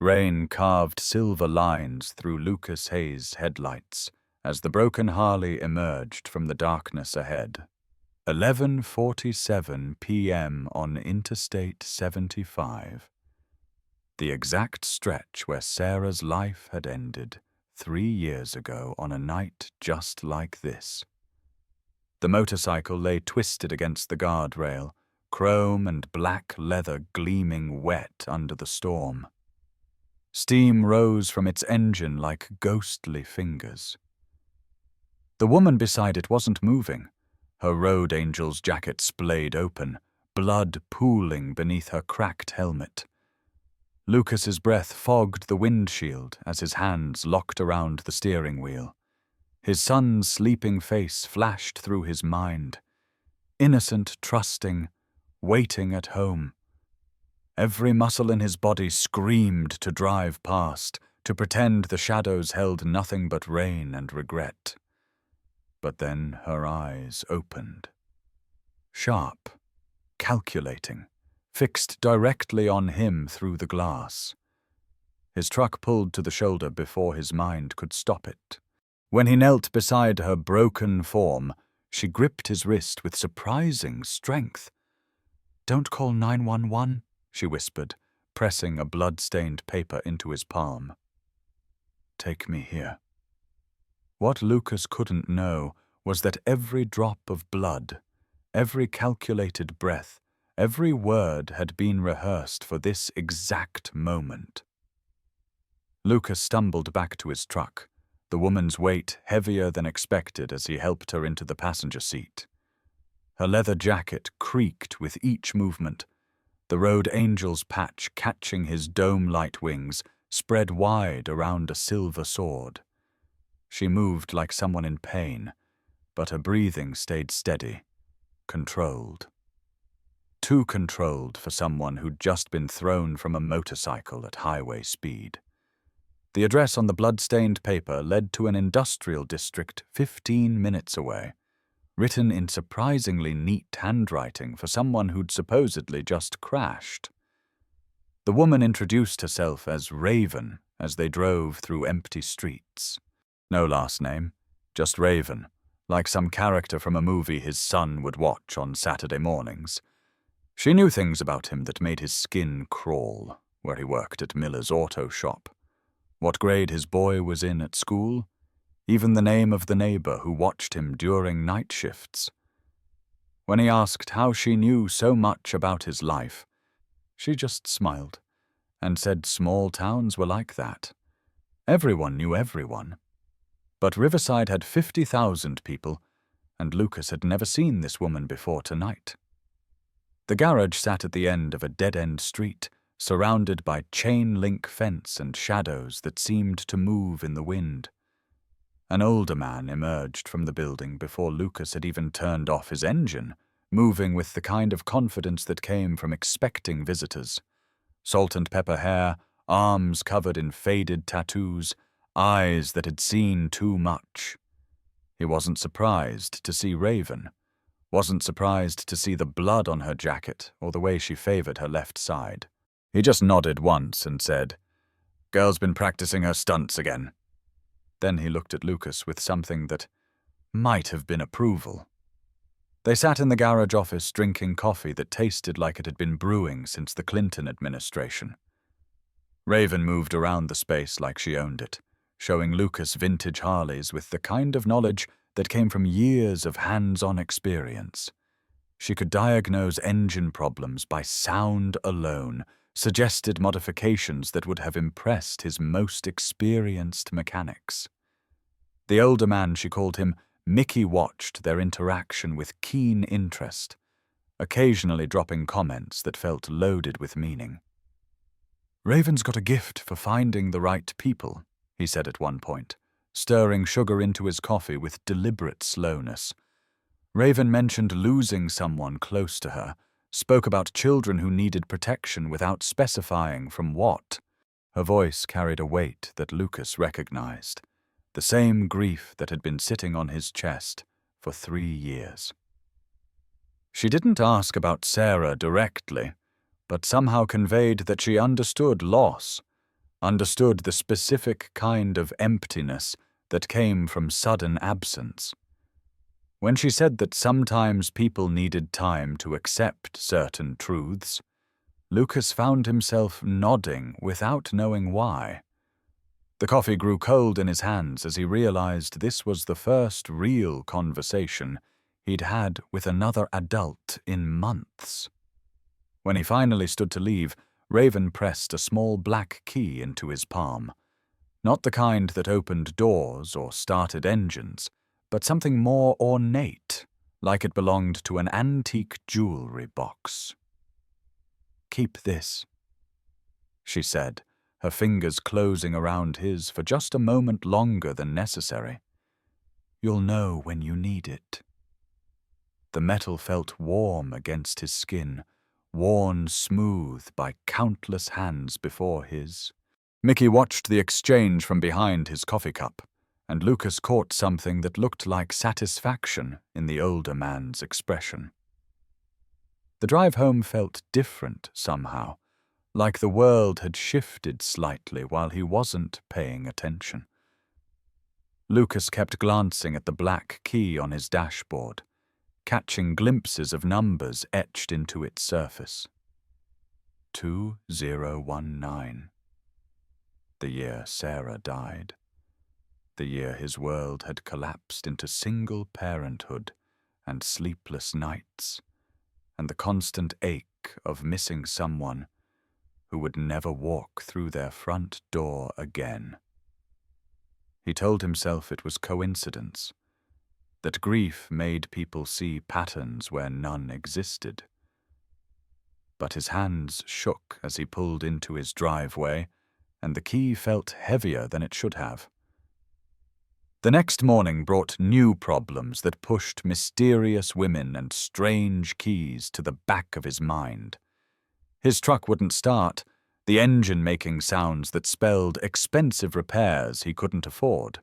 Rain carved silver lines through Lucas Hayes' headlights as the broken Harley emerged from the darkness ahead. 11:47 p.m. on Interstate 75. The exact stretch where Sarah's life had ended 3 years ago on a night just like this. The motorcycle lay twisted against the guardrail, chrome and black leather gleaming wet under the storm. Steam rose from its engine like ghostly fingers. The woman beside it wasn't moving. Her road angel's jacket splayed open, blood pooling beneath her cracked helmet. Lucas's breath fogged the windshield as his hands locked around the steering wheel. His son's sleeping face flashed through his mind. Innocent, trusting, waiting at home. Every muscle in his body screamed to drive past, to pretend the shadows held nothing but rain and regret. But then her eyes opened. Sharp, calculating, fixed directly on him through the glass. His truck pulled to the shoulder before his mind could stop it. When he knelt beside her broken form, she gripped his wrist with surprising strength. "Don't call 911, she whispered, pressing a blood-stained paper into his palm. "Take me here." What Lucas couldn't know was that every drop of blood, every calculated breath, every word had been rehearsed for this exact moment. Lucas stumbled back to his truck, the woman's weight heavier than expected as he helped her into the passenger seat. Her leather jacket creaked with each movement, the road angel's patch catching his dome-light wings spread wide around a silver sword. She moved like someone in pain, but her breathing stayed steady, controlled. Too controlled for someone who'd just been thrown from a motorcycle at highway speed. The address on the blood-stained paper led to an industrial district 15 minutes away, written in surprisingly neat handwriting for someone who'd supposedly just crashed. The woman introduced herself as Raven as they drove through empty streets. No last name, just Raven, like some character from a movie his son would watch on Saturday mornings. She knew things about him that made his skin crawl, where he worked at Miller's auto shop, what grade his boy was in at school, even the name of the neighbor who watched him during night shifts. When he asked how she knew so much about his life, she just smiled and said small towns were like that. Everyone knew everyone. But Riverside had 50,000 people, and Lucas had never seen this woman before tonight. The garage sat at the end of a dead-end street, surrounded by chain-link fence and shadows that seemed to move in the wind. An older man emerged from the building before Lucas had even turned off his engine, moving with the kind of confidence that came from expecting visitors. Salt and pepper hair, arms covered in faded tattoos, eyes that had seen too much. He wasn't surprised to see Raven, wasn't surprised to see the blood on her jacket or the way she favored her left side. He just nodded once and said, "Girl's been practicing her stunts again." Then he looked at Lucas with something that might have been approval. They sat in the garage office drinking coffee that tasted like it had been brewing since the Clinton administration. Raven moved around the space like she owned it, showing Lucas vintage Harleys with the kind of knowledge that came from years of hands-on experience. She could diagnose engine problems by sound alone, suggested modifications that would have impressed his most experienced mechanics. The older man, she called him, Mickey, watched their interaction with keen interest, occasionally dropping comments that felt loaded with meaning. "Raven's got a gift for finding the right people," he said at one point, stirring sugar into his coffee with deliberate slowness. Raven mentioned losing someone close to her, spoke about children who needed protection without specifying from what. Her voice carried a weight that Lucas recognized, the same grief that had been sitting on his chest for 3 years. She didn't ask about Sarah directly, but somehow conveyed that she understood loss, understood the specific kind of emptiness that came from sudden absence. When she said that sometimes people needed time to accept certain truths, Lucas found himself nodding without knowing why. The coffee grew cold in his hands as he realized this was the first real conversation he'd had with another adult in months. When he finally stood to leave, Raven pressed a small black key into his palm. Not the kind that opened doors or started engines, but something more ornate, like it belonged to an antique jewelry box. "Keep this," she said, her fingers closing around his for just a moment longer than necessary. "You'll know when you need it." The metal felt warm against his skin, worn smooth by countless hands before his. Mickey watched the exchange from behind his coffee cup, and Lucas caught something that looked like satisfaction in the older man's expression. The drive home felt different somehow, like the world had shifted slightly while he wasn't paying attention. Lucas kept glancing at the black key on his dashboard, catching glimpses of numbers etched into its surface. 2019. The year Sarah died. The year his world had collapsed into single parenthood and sleepless nights, and the constant ache of missing someone who would never walk through their front door again. He told himself it was coincidence, that grief made people see patterns where none existed. But his hands shook as he pulled into his driveway, and the key felt heavier than it should have. The next morning brought new problems that pushed mysterious women and strange keys to the back of his mind. His truck wouldn't start, the engine making sounds that spelled expensive repairs he couldn't afford.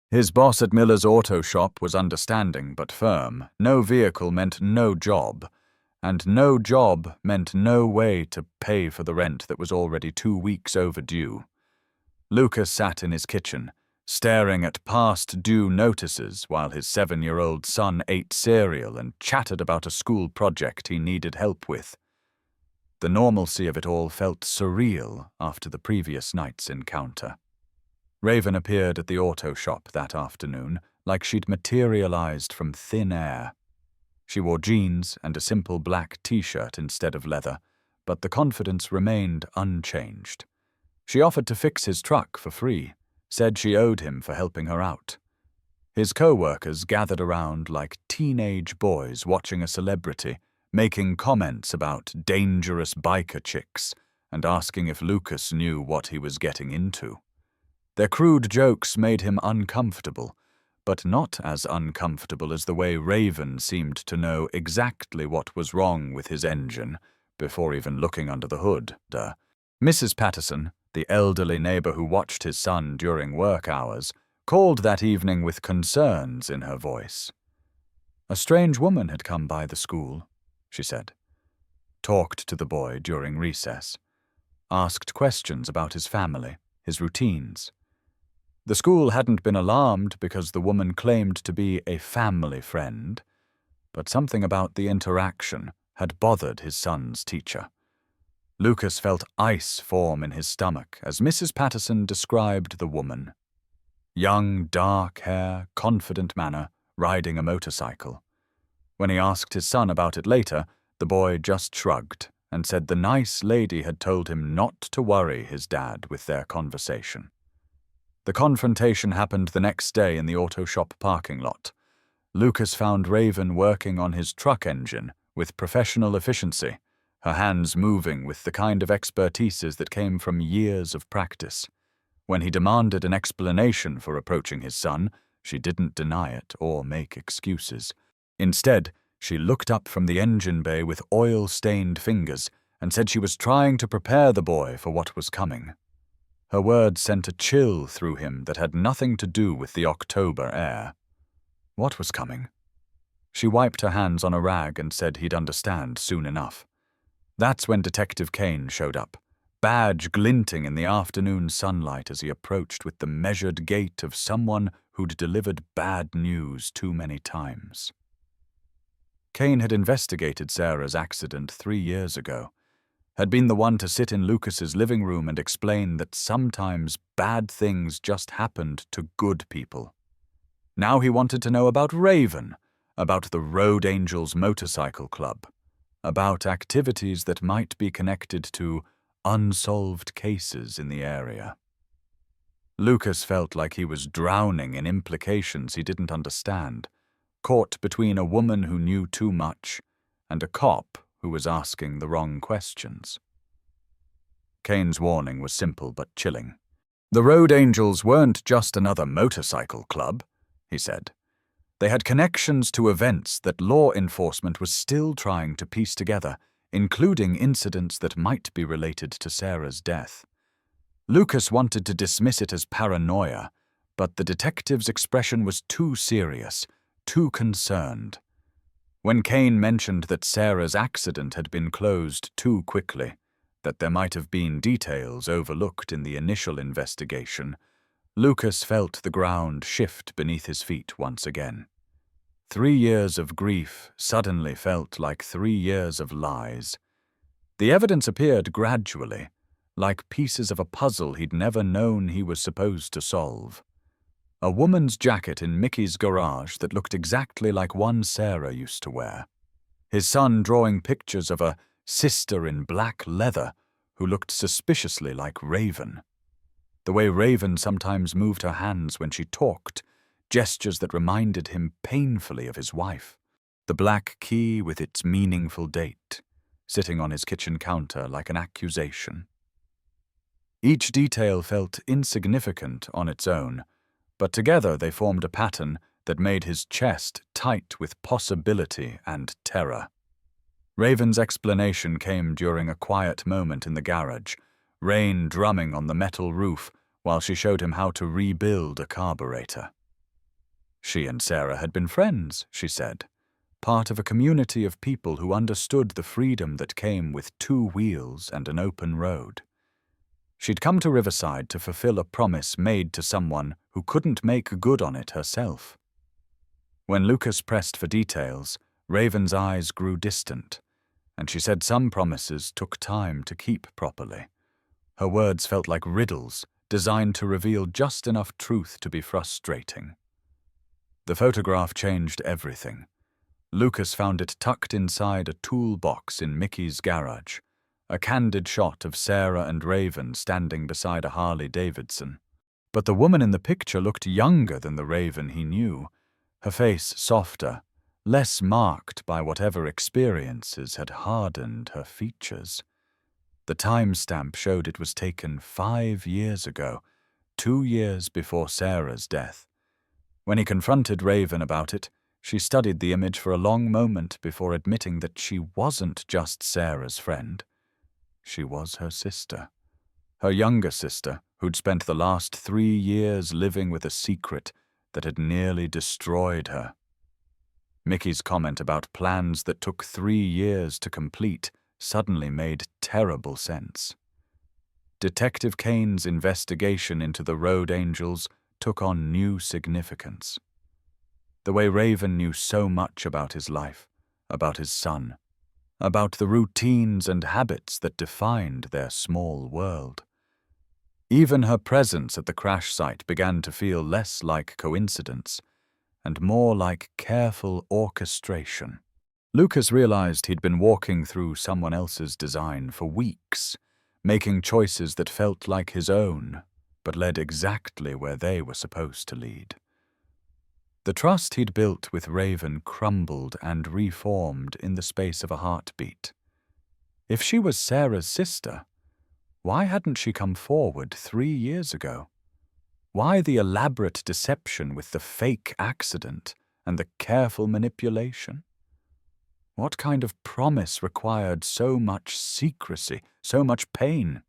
His boss at Miller's auto shop was understanding but firm. No vehicle meant no job, and no job meant no way to pay for the rent that was already 2 weeks overdue. Lucas sat in his kitchen, staring at past-due notices while his 7-year-old son ate cereal and chatted about a school project he needed help with. The normalcy of it all felt surreal after the previous night's encounter. Raven appeared at the auto shop that afternoon like she'd materialized from thin air. She wore jeans and a simple black t-shirt instead of leather, but the confidence remained unchanged. She offered to fix his truck for free, said she owed him for helping her out. His co-workers gathered around like teenage boys watching a celebrity, making comments about dangerous biker chicks and asking if Lucas knew what he was getting into. Their crude jokes made him uncomfortable, but not as uncomfortable as the way Raven seemed to know exactly what was wrong with his engine before even looking under the hood. Mrs. Patterson, the elderly neighbor who watched his son during work hours, called that evening with concerns in her voice. A strange woman had come by the school, she said. Talked to the boy during recess. Asked questions about his family, his routines. The school hadn't been alarmed because the woman claimed to be a family friend, but something about the interaction had bothered his son's teacher. Lucas felt ice form in his stomach as Mrs. Patterson described the woman. Young, dark hair, confident manner, riding a motorcycle. When he asked his son about it later, the boy just shrugged and said the nice lady had told him not to worry his dad with their conversation. The confrontation happened the next day in the auto shop parking lot. Lucas found Raven working on his truck engine with professional efficiency, her hands moving with the kind of expertise that came from years of practice. When he demanded an explanation for approaching his son, she didn't deny it or make excuses. Instead, she looked up from the engine bay with oil-stained fingers and said she was trying to prepare the boy for what was coming. Her words sent a chill through him that had nothing to do with the October air. What was coming? She wiped her hands on a rag and said he'd understand soon enough. That's when Detective Cain showed up, badge glinting in the afternoon sunlight as he approached with the measured gait of someone who'd delivered bad news too many times. Cain had investigated Sarah's accident 3 years ago, had been the one to sit in Lucas's living room and explain that sometimes bad things just happened to good people. Now he wanted to know about Raven, about the Road Angels Motorcycle Club, about activities that might be connected to unsolved cases in the area. Lucas felt like he was drowning in implications he didn't understand, caught between a woman who knew too much and a cop who was asking the wrong questions. Cain's warning was simple but chilling. The Road Angels weren't just another motorcycle club, he said. They had connections to events that law enforcement was still trying to piece together, including incidents that might be related to Sarah's death. Lucas wanted to dismiss it as paranoia, but the detective's expression was too serious, too concerned. When Cain mentioned that Sarah's accident had been closed too quickly, that there might have been details overlooked in the initial investigation, Lucas felt the ground shift beneath his feet once again. 3 years of grief suddenly felt like 3 years of lies. The evidence appeared gradually, like pieces of a puzzle he'd never known he was supposed to solve. A woman's jacket in Mickey's garage that looked exactly like one Sarah used to wear. His son drawing pictures of a sister in black leather who looked suspiciously like Raven. The way Raven sometimes moved her hands when she talked, gestures that reminded him painfully of his wife. The black key with its meaningful date, sitting on his kitchen counter like an accusation. Each detail felt insignificant on its own, but together they formed a pattern that made his chest tight with possibility and terror. Raven's explanation came during a quiet moment in the garage, rain drumming on the metal roof while she showed him how to rebuild a carburetor. She and Sarah had been friends, she said, part of a community of people who understood the freedom that came with 2 wheels and an open road. She'd come to Riverside to fulfill a promise made to someone who couldn't make good on it herself. When Lucas pressed for details, Raven's eyes grew distant, and she said some promises took time to keep properly. Her words felt like riddles, designed to reveal just enough truth to be frustrating. The photograph changed everything. Lucas found it tucked inside a toolbox in Mickey's garage, a candid shot of Sarah and Raven standing beside a Harley-Davidson. But the woman in the picture looked younger than the Raven he knew, her face softer, less marked by whatever experiences had hardened her features. The timestamp showed it was taken 5 years ago, 2 years before Sarah's death. When he confronted Raven about it, she studied the image for a long moment before admitting that she wasn't just Sarah's friend. She was her sister. Her younger sister, who'd spent the last 3 years living with a secret that had nearly destroyed her. Mickey's comment about plans that took 3 years to complete suddenly made terrible sense. Detective Cain's investigation into the Road Angels took on new significance. The way Raven knew so much about his life, about his son, about the routines and habits that defined their small world. Even her presence at the crash site began to feel less like coincidence and more like careful orchestration. Lucas realized he'd been walking through someone else's design for weeks, making choices that felt like his own, but led exactly where they were supposed to lead. The trust he'd built with Raven crumbled and reformed in the space of a heartbeat. If she was Sarah's sister, why hadn't she come forward 3 years ago? Why the elaborate deception with the fake accident and the careful manipulation? What kind of promise required so much secrecy, so much pain?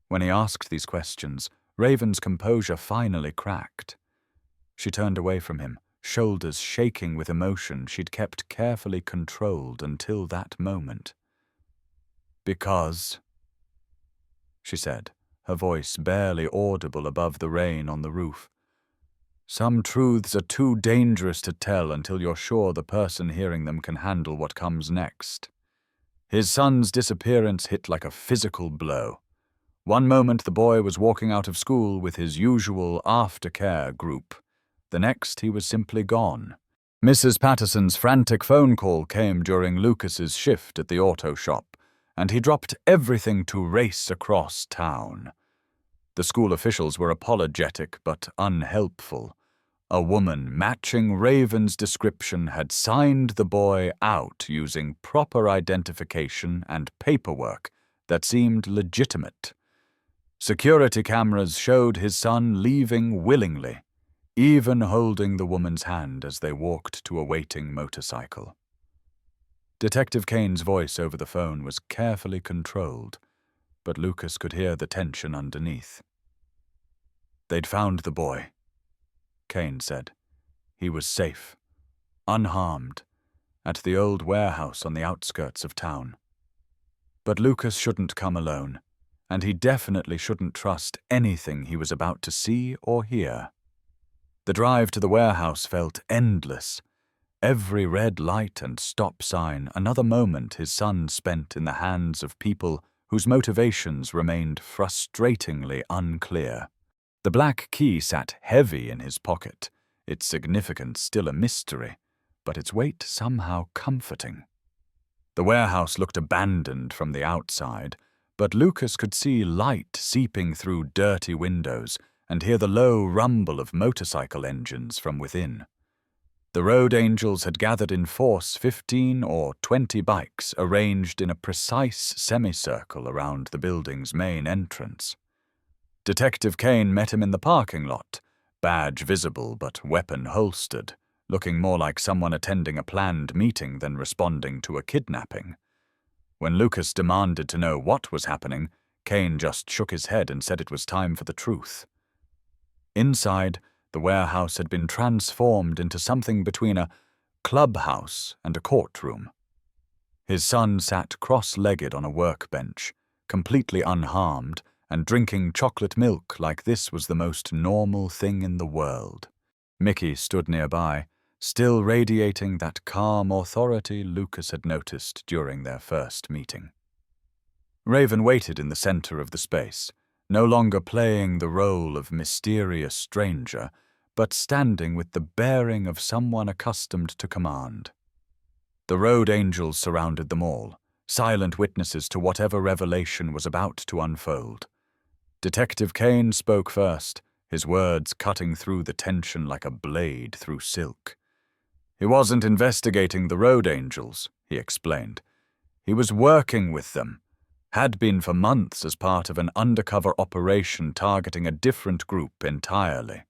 When he asked these questions, Raven's composure finally cracked. She turned away from him, shoulders shaking with emotion she'd kept carefully controlled until that moment. Because, she said, her voice barely audible above the rain on the roof. "Some truths are too dangerous to tell until you're sure the person hearing them can handle what comes next." His son's disappearance hit like a physical blow. One moment the boy was walking out of school with his usual aftercare group. The next he was simply gone. Mrs. Patterson's frantic phone call came during Lucas's shift at the auto shop, and he dropped everything to race across town. The school officials were apologetic but unhelpful. A woman matching Raven's description had signed the boy out using proper identification and paperwork that seemed legitimate. Security cameras showed his son leaving willingly, even holding the woman's hand as they walked to a waiting motorcycle. Detective Cain's voice over the phone was carefully controlled, but Lucas could hear the tension underneath. "They'd found the boy," Cain said. "He was safe, unharmed, at the old warehouse on the outskirts of town. But Lucas shouldn't come alone, and he definitely shouldn't trust anything he was about to see or hear." The drive to the warehouse felt endless. Every red light and stop sign, another moment his son spent in the hands of people whose motivations remained frustratingly unclear. The black key sat heavy in his pocket, its significance still a mystery, but its weight somehow comforting. The warehouse looked abandoned from the outside, but Lucas could see light seeping through dirty windows and hear the low rumble of motorcycle engines from within. The road angels had gathered in force 15 or 20 bikes arranged in a precise semicircle around the building's main entrance. Detective Cain met him in the parking lot, badge visible but weapon holstered, looking more like someone attending a planned meeting than responding to a kidnapping. When Lucas demanded to know what was happening, Cain just shook his head and said it was time for the truth. Inside, the warehouse had been transformed into something between a clubhouse and a courtroom. His son sat cross-legged on a workbench, completely unharmed, and drinking chocolate milk like this was the most normal thing in the world. Mickey stood nearby, still radiating that calm authority Lucas had noticed during their first meeting. Raven waited in the center of the space, no longer playing the role of mysterious stranger, but standing with the bearing of someone accustomed to command. The road angels surrounded them all, silent witnesses to whatever revelation was about to unfold. Detective Cain spoke first, his words cutting through the tension like a blade through silk. He wasn't investigating the road angels, he explained. He was working with them, had been for months as part of an undercover operation targeting a different group entirely.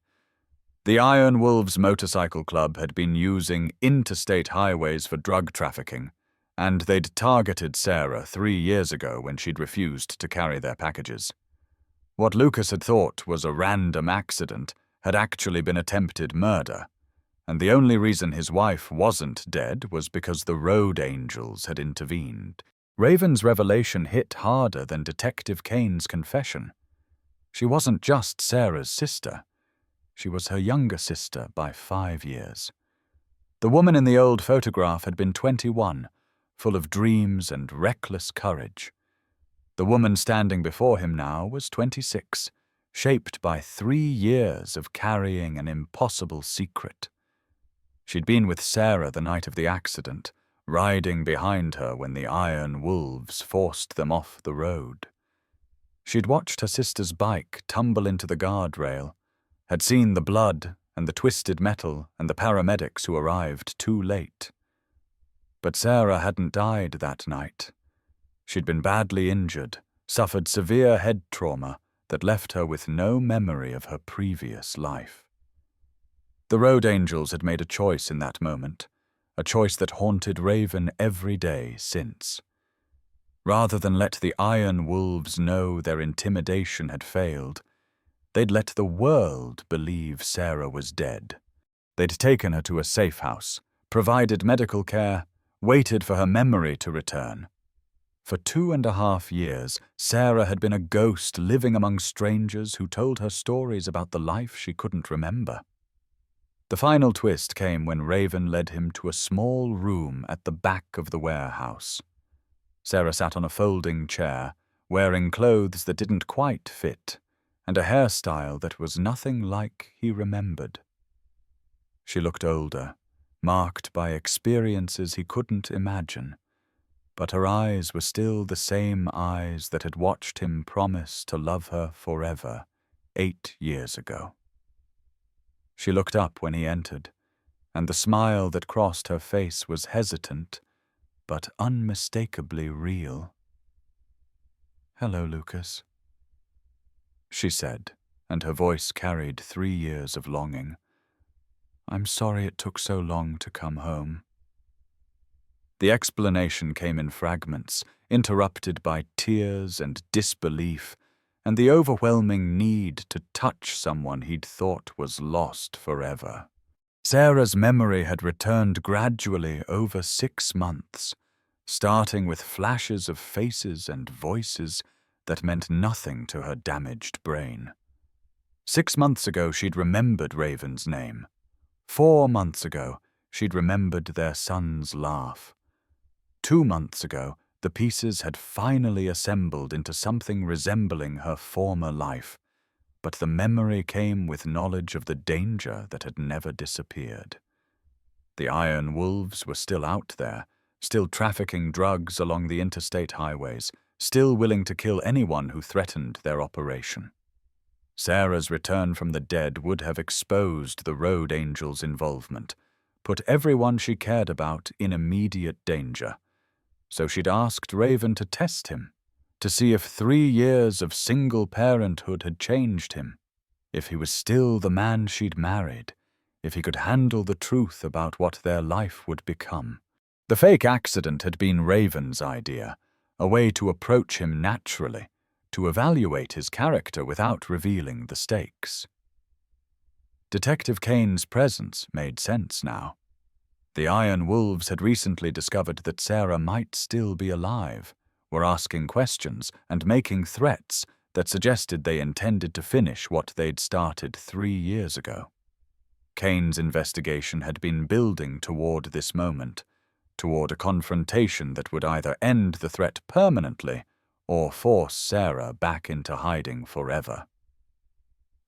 The Iron Wolves Motorcycle Club had been using interstate highways for drug trafficking, and they'd targeted Sarah 3 years ago when she'd refused to carry their packages. What Lucas had thought was a random accident had actually been attempted murder, and the only reason his wife wasn't dead was because the road angels had intervened. Raven's revelation hit harder than Detective Cain's confession. She wasn't just Sarah's sister. She was her younger sister by 5 years. The woman in the old photograph had been 21, full of dreams and reckless courage. The woman standing before him now was 26, shaped by 3 years of carrying an impossible secret. She'd been with Sarah the night of the accident, riding behind her when the Iron Wolves forced them off the road. She'd watched her sister's bike tumble into the guardrail, had seen the blood and the twisted metal and the paramedics who arrived too late. But Sarah hadn't died that night. She'd been badly injured, suffered severe head trauma that left her with no memory of her previous life. The road angels had made a choice in that moment, a choice that haunted Raven every day since. Rather than let the Iron Wolves know their intimidation had failed, they'd let the world believe Sarah was dead. They'd taken her to a safe house, provided medical care, waited for her memory to return. For 2.5 years, Sarah had been a ghost living among strangers who told her stories about the life she couldn't remember. The final twist came when Raven led him to a small room at the back of the warehouse. Sarah sat on a folding chair, wearing clothes that didn't quite fit, and a hairstyle that was nothing like he remembered. She looked older, marked by experiences he couldn't imagine, but her eyes were still the same eyes that had watched him promise to love her forever 8 years ago. She looked up when he entered, and the smile that crossed her face was hesitant, but unmistakably real. "Hello, Lucas," she said, and her voice carried 3 years of longing. "I'm sorry it took so long to come home." The explanation came in fragments, interrupted by tears and disbelief, and the overwhelming need to touch someone he'd thought was lost forever. Sarah's memory had returned gradually over 6 months, starting with flashes of faces and voices that meant nothing to her damaged brain. 6 months ago, she'd remembered Raven's name. 4 months ago, she'd remembered their son's laugh. 2 months ago, the pieces had finally assembled into something resembling her former life, but the memory came with knowledge of the danger that had never disappeared. The Iron Wolves were still out there, still trafficking drugs along the interstate highways, still willing to kill anyone who threatened their operation. Sarah's return from the dead would have exposed the Road Angels' involvement, put everyone she cared about in immediate danger. So she'd asked Raven to test him, to see if 3 years of single parenthood had changed him, if he was still the man she'd married, if he could handle the truth about what their life would become. The fake accident had been Raven's idea, a way to approach him naturally, to evaluate his character without revealing the stakes. Detective Cain's presence made sense now. The Iron Wolves had recently discovered that Sarah might still be alive, were asking questions and making threats that suggested they intended to finish what they'd started 3 years ago. Cain's investigation had been building toward this moment, toward a confrontation that would either end the threat permanently or force Sarah back into hiding forever.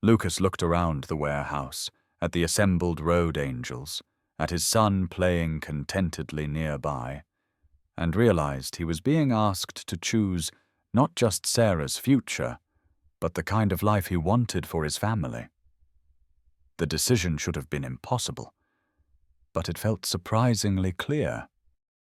Lucas looked around the warehouse, at the assembled Road Angels, at his son playing contentedly nearby, and realized he was being asked to choose not just Sarah's future, but the kind of life he wanted for his family. The decision should have been impossible, but it felt surprisingly clear.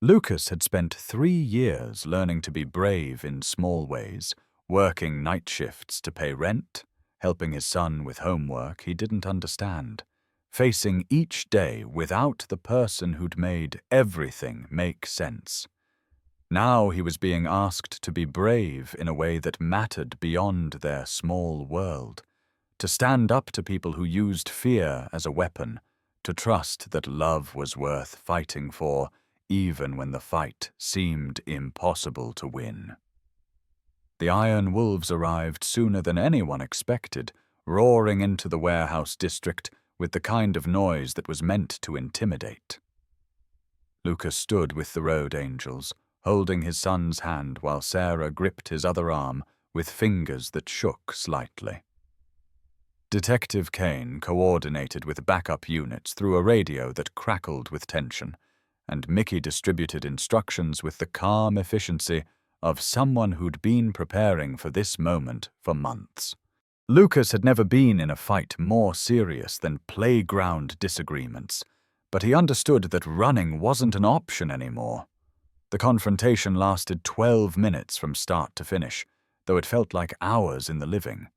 Lucas had spent 3 years learning to be brave in small ways, working night shifts to pay rent, helping his son with homework he didn't understand, facing each day without the person who'd made everything make sense. Now he was being asked to be brave in a way that mattered beyond their small world, to stand up to people who used fear as a weapon, to trust that love was worth fighting for, even when the fight seemed impossible to win. The Iron Wolves arrived sooner than anyone expected, roaring into the warehouse district with the kind of noise that was meant to intimidate. Lucas stood with the Road Angels, holding his son's hand while Sarah gripped his other arm with fingers that shook slightly. Detective Cain coordinated with backup units through a radio that crackled with tension, and Mickey distributed instructions with the calm efficiency of someone who'd been preparing for this moment for months. Lucas had never been in a fight more serious than playground disagreements, but he understood that running wasn't an option anymore. The confrontation lasted 12 minutes from start to finish, though it felt like hours in the living.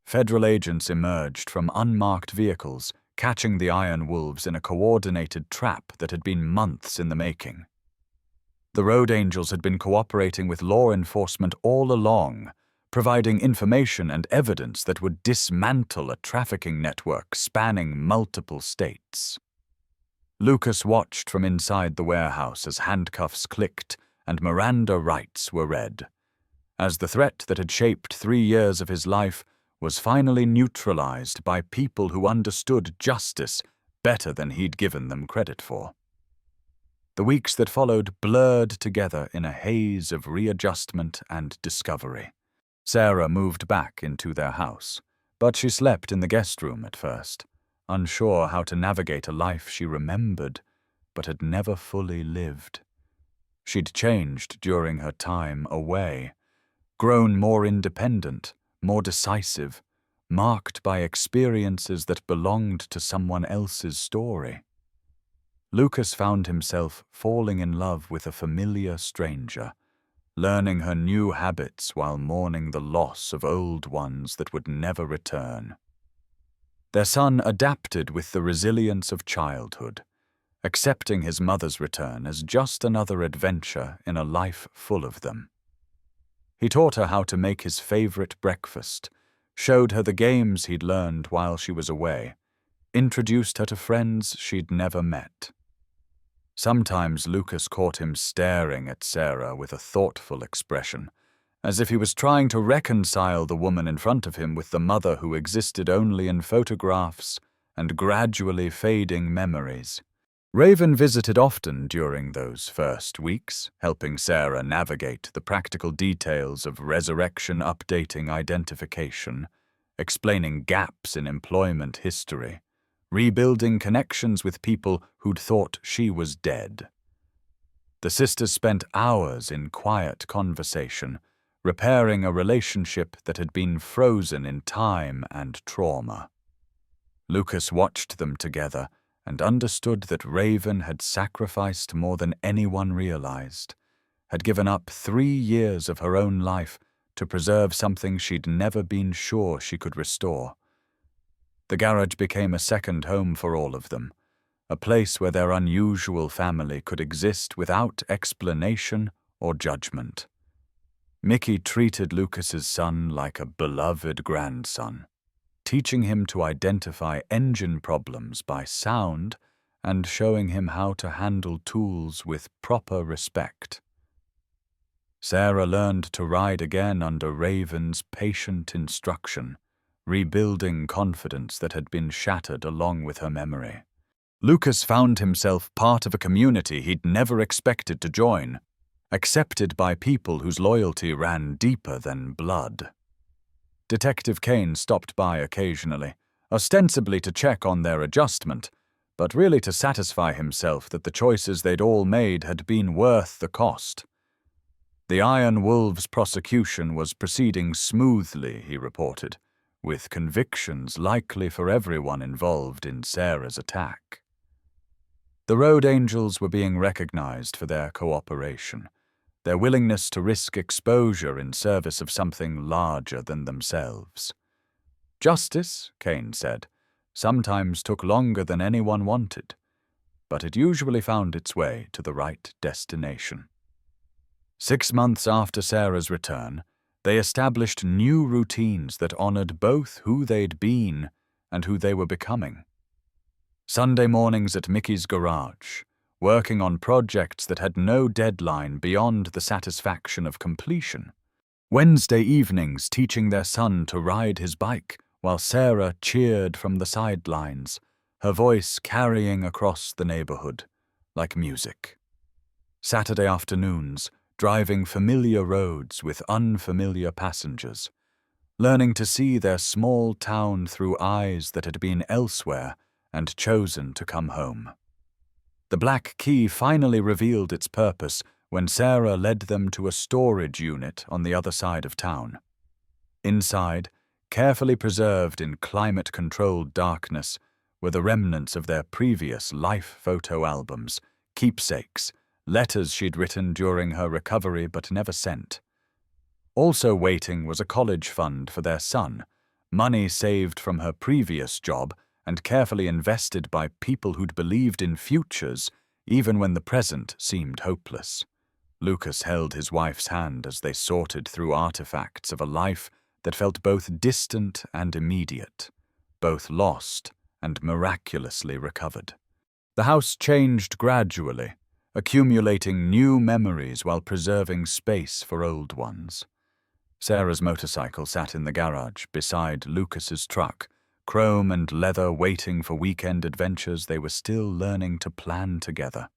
Federal agents emerged from unmarked vehicles, catching the Iron Wolves in a coordinated trap that had been months in the making. The Road Angels had been cooperating with law enforcement all along, providing information and evidence that would dismantle a trafficking network spanning multiple states. Lucas watched from inside the warehouse as handcuffs clicked and Miranda rights were read, as the threat that had shaped 3 years of his life was finally neutralized by people who understood justice better than he'd given them credit for. The weeks that followed blurred together in a haze of readjustment and discovery. Sarah moved back into their house, but she slept in the guest room at first, unsure how to navigate a life she remembered but had never fully lived. She'd changed during her time away, grown more independent, more decisive, marked by experiences that belonged to someone else's story. Lucas found himself falling in love with a familiar stranger, learning her new habits while mourning the loss of old ones that would never return. Their son adapted with the resilience of childhood, accepting his mother's return as just another adventure in a life full of them. He taught her how to make his favorite breakfast, showed her the games he'd learned while she was away, introduced her to friends she'd never met. Sometimes Lucas caught him staring at Sarah with a thoughtful expression, as if he was trying to reconcile the woman in front of him with the mother who existed only in photographs and gradually fading memories. Raven visited often during those first weeks, helping Sarah navigate the practical details of resurrection updating identification, explaining gaps in employment history, rebuilding connections with people who'd thought she was dead. The sisters spent hours in quiet conversation, repairing a relationship that had been frozen in time and trauma. Lucas watched them together and understood that Raven had sacrificed more than anyone realized, had given up 3 years of her own life to preserve something she'd never been sure she could restore. The garage became a second home for all of them, a place where their unusual family could exist without explanation or judgment. Mickey treated Lucas's son like a beloved grandson, teaching him to identify engine problems by sound and showing him how to handle tools with proper respect. Sarah learned to ride again under Raven's patient instruction, rebuilding confidence that had been shattered along with her memory. Lucas found himself part of a community he'd never expected to join, accepted by people whose loyalty ran deeper than blood. Detective Cain stopped by occasionally, ostensibly to check on their adjustment, but really to satisfy himself that the choices they'd all made had been worth the cost. The Iron Wolves prosecution was proceeding smoothly, he reported, with convictions likely for everyone involved in Sarah's attack. The Road Angels were being recognized for their cooperation, their willingness to risk exposure in service of something larger than themselves. Justice, Cain said, sometimes took longer than anyone wanted, but it usually found its way to the right destination. 6 months after Sarah's return, they established new routines that honored both who they'd been and who they were becoming. Sunday mornings at Mickey's garage, working on projects that had no deadline beyond the satisfaction of completion. Wednesday evenings teaching their son to ride his bike while Sarah cheered from the sidelines, her voice carrying across the neighborhood like music. Saturday afternoons, driving familiar roads with unfamiliar passengers, learning to see their small town through eyes that had been elsewhere and chosen to come home. The black key finally revealed its purpose when Sarah led them to a storage unit on the other side of town. Inside, carefully preserved in climate-controlled darkness, were the remnants of their previous life photo albums, keepsakes, letters she'd written during her recovery but never sent. Also waiting was a college fund for their son, money saved from her previous job and carefully invested by people who'd believed in futures even when the present seemed hopeless. Lucas held his wife's hand as they sorted through artifacts of a life that felt both distant and immediate, both lost and miraculously recovered. The house changed gradually, accumulating new memories while preserving space for old ones. Sarah's motorcycle sat in the garage beside Lucas's truck, chrome and leather waiting for weekend adventures they were still learning to plan together.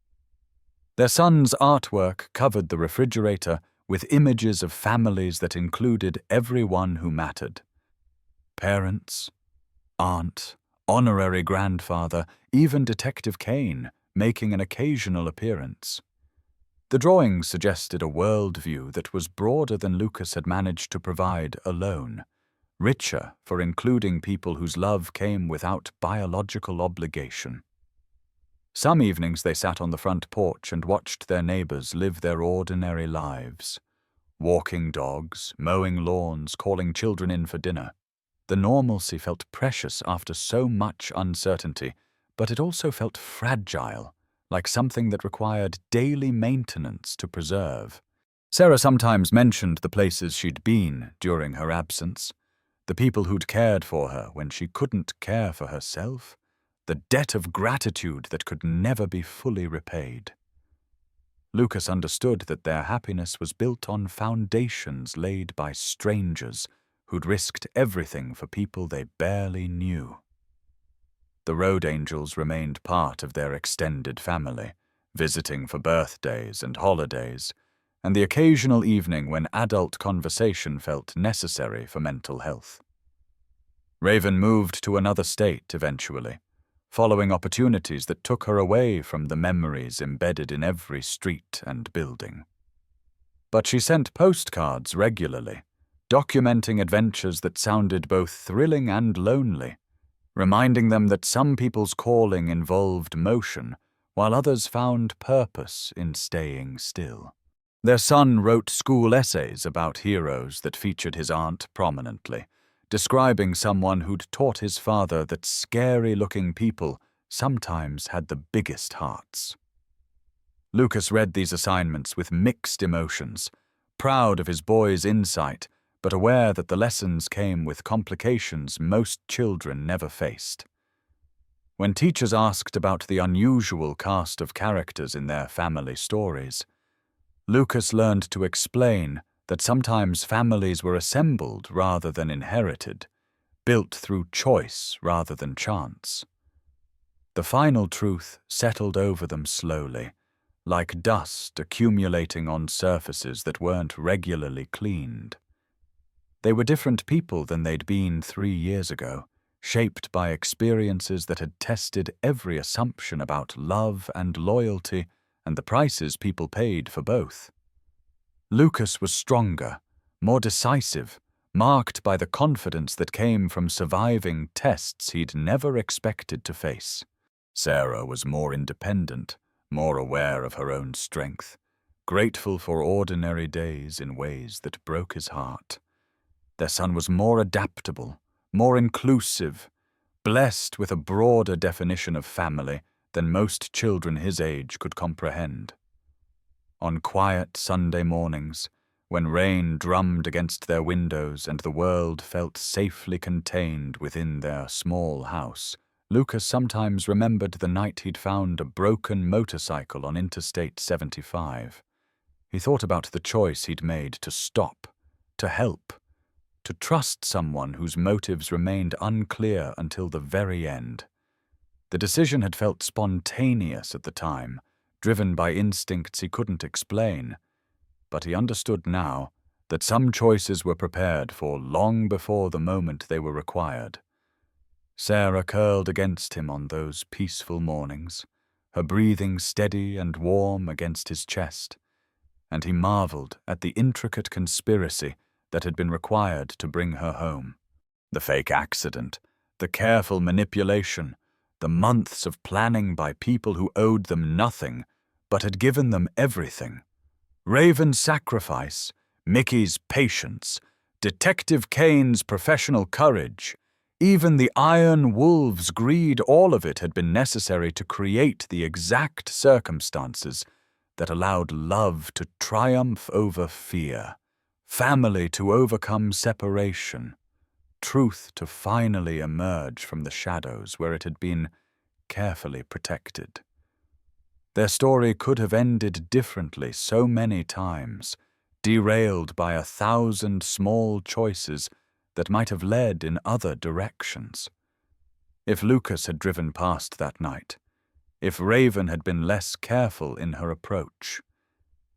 Their son's artwork covered the refrigerator with images of families that included everyone who mattered. Parents, aunt, honorary grandfather, even Detective Cain making an occasional appearance. The drawings suggested a worldview that was broader than Lucas had managed to provide alone, richer for including people whose love came without biological obligation. Some evenings they sat on the front porch and watched their neighbors live their ordinary lives, walking dogs, mowing lawns, calling children in for dinner. The normalcy felt precious after so much uncertainty, but it also felt fragile, like something that required daily maintenance to preserve. Sarah sometimes mentioned the places she'd been during her absence, the people who'd cared for her when she couldn't care for herself, the debt of gratitude that could never be fully repaid. Lucas understood that their happiness was built on foundations laid by strangers who'd risked everything for people they barely knew. The road angels remained part of their extended family, visiting for birthdays and holidays, and the occasional evening when adult conversation felt necessary for mental health. Raven moved to another state eventually, following opportunities that took her away from the memories embedded in every street and building. But she sent postcards regularly, documenting adventures that sounded both thrilling and lonely, reminding them that some people's calling involved motion, while others found purpose in staying still. Their son wrote school essays about heroes that featured his aunt prominently, describing someone who'd taught his father that scary-looking people sometimes had the biggest hearts. Lucas read these assignments with mixed emotions, proud of his boy's insight, but aware that the lessons came with complications most children never faced. When teachers asked about the unusual cast of characters in their family stories, Lucas learned to explain that sometimes families were assembled rather than inherited, built through choice rather than chance. The final truth settled over them slowly, like dust accumulating on surfaces that weren't regularly cleaned. They were different people than they'd been 3 years ago, shaped by experiences that had tested every assumption about love and loyalty and the prices people paid for both. Lucas was stronger, more decisive, marked by the confidence that came from surviving tests he'd never expected to face. Sarah was more independent, more aware of her own strength, grateful for ordinary days in ways that broke his heart. Their son was more adaptable, more inclusive, blessed with a broader definition of family than most children his age could comprehend. On quiet Sunday mornings, when rain drummed against their windows and the world felt safely contained within their small house, Lucas sometimes remembered the night he'd found a broken motorcycle on Interstate 75. He thought about the choice he'd made to stop, to help, to trust someone whose motives remained unclear until the very end. The decision had felt spontaneous at the time, driven by instincts he couldn't explain, but he understood now that some choices were prepared for long before the moment they were required. Sarah curled against him on those peaceful mornings, her breathing steady and warm against his chest, and he marveled at the intricate conspiracy that had been required to bring her home. The fake accident, the careful manipulation, the months of planning by people who owed them nothing, but had given them everything. Raven's sacrifice, Mickey's patience, Detective Cain's professional courage, even the Iron Wolf's greed, all of it had been necessary to create the exact circumstances that allowed love to triumph over fear, family to overcome separation, truth to finally emerge from the shadows where it had been carefully protected. Their story could have ended differently so many times, derailed by 1,000 small choices that might have led in other directions. If Lucas had driven past that night, if Raven had been less careful in her approach,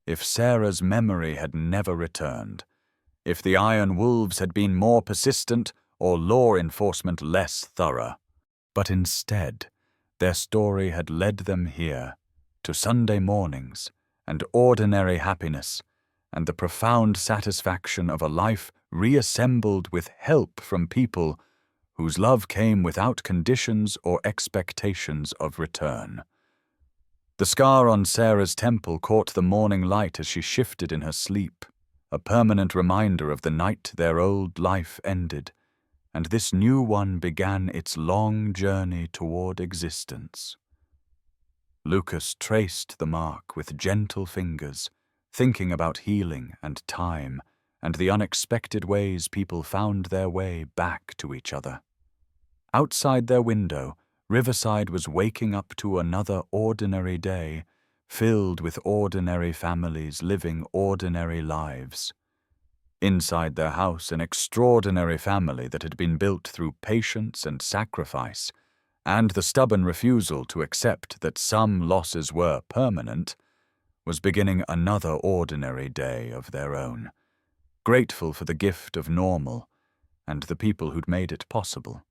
if Sarah's memory had never returned, if the Iron Wolves had been more persistent or law enforcement less thorough. But instead, their story had led them here, to Sunday mornings and ordinary happiness and the profound satisfaction of a life reassembled with help from people whose love came without conditions or expectations of return. The scar on Sarah's temple caught the morning light as she shifted in her sleep, a permanent reminder of the night their old life ended, and this new one began its long journey toward existence. Lucas traced the mark with gentle fingers, thinking about healing and time and the unexpected ways people found their way back to each other. Outside their window, Riverside was waking up to another ordinary day, filled with ordinary families living ordinary lives. Inside their house, an extraordinary family that had been built through patience and sacrifice, and the stubborn refusal to accept that some losses were permanent, was beginning another ordinary day of their own, grateful for the gift of normal and the people who'd made it possible.